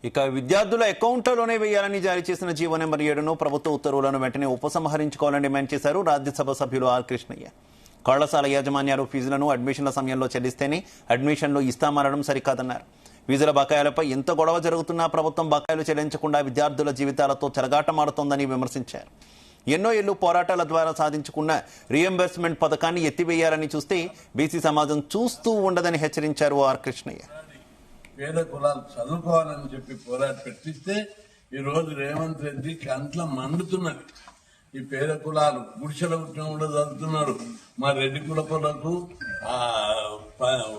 ఇక విద్యార్థుల అకౌంట్లలోనే వేయాలని జారీ చేసిన జీవో నెంబర్ 7ను ప్రభుత్వ ఉత్తర్వులను వెంటనే ఉపసంహరించుకోవాలని డిమాండ్ చేశారు రాజ్యసభ సభ్యులు ఆర్ కృష్ణయ్య. కళాశాల యాజమాన్యాలు ఫీజులను అడ్మిషన్ల సమయంలో చెల్లిస్తేనే అడ్మిషన్లు ఇస్తామనడం సరికాదన్నారు. ఫీజుల బకాయిలపై ఎంత గొడవ జరుగుతున్నా ప్రభుత్వం బకాయిలు చెల్లించకుండా విద్యార్థుల జీవితాలతో చెలగాటమాడుతోందని విమర్శించారు. ఎన్నో ఏళ్లు పోరాటాల ద్వారా సాధించుకున్న రీఎంబర్స్మెంట్ పథకాన్ని ఎత్తివేయాలని చూస్తే బీసీ సమాజం చూస్తూ ఉండదని హెచ్చరించారు ఆర్ కృష్ణయ్య. పేద కులాలు చదువుకోవాలని చెప్పి పోరాట పెట్టిస్తే ఈ రోజు రేవంత్ రెడ్డి కంట్ల మండుతున్నది. ఈ పేద కులాలు గుడిసెల కూడా చదువుతున్నారు. మా రెడ్డి కులపులకు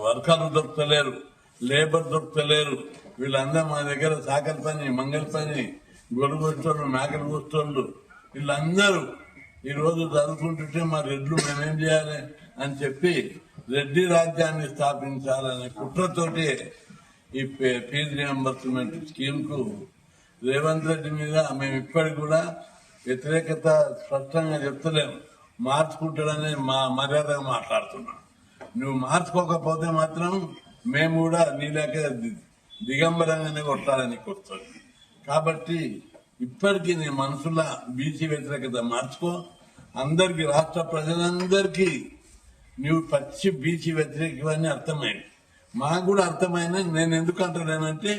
వర్కర్లు దొరుకుతలేరు, లేబర్ దొరుకుతలేరు. వీళ్ళందరూ మా దగ్గర సాకలి పని, మంగళ పని, గొడుగొచ్చోళ్ళు, మేకలు కూర్చోళ్ళు, వీళ్ళందరూ ఈ రోజు చదువుకుంటుంటే మా రెడ్లు మేమేం చేయాలి అని చెప్పి రెడ్డి రాజ్యాన్ని స్థాపించాలనే కుట్రతోటి ఈ ఫీజు రియంబర్స్మెంట్ స్కీమ్ కు రేవంత్ రెడ్డి మీద మేము ఇప్పటికి కూడా వ్యతిరేకత స్పష్టంగా చెప్తలేము. మార్చుకుంటాడని మా మర్యాదగా మాట్లాడుతున్నాం. నువ్వు మార్చుకోకపోతే మాత్రం మేము కూడా నీ లేక దిగంబరంగానే కొట్టాలని వస్తుంది. కాబట్టి ఇప్పటికీ నీ మనసుల బీసీ వ్యతిరేకత మార్చుకో. అందరికి, రాష్ట్ర ప్రజలందరికీ నువ్వు పచ్చి బీసీ వ్యతిరేకమని అర్థమైంది. మాకు కూడా అర్థమైన. నేను ఎందుకు అంటున్నానంటే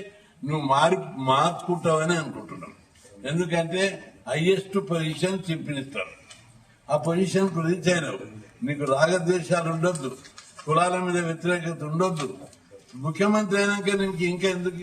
నువ్వు మార్చుకుంటావని అనుకుంటున్నాను. ఎందుకంటే హైయెస్ట్ పొజిషన్ చీఫ్ మినిస్టర్, ఆ పొజిషన్ కు రీచ్ అయినావు. నీకు రాగద్వేషాలు ఉండొద్దు, కులాల మీద వ్యతిరేకత ఉండొద్దు. ముఖ్యమంత్రి అయినాక నీకు ఇంకా ఎందుకు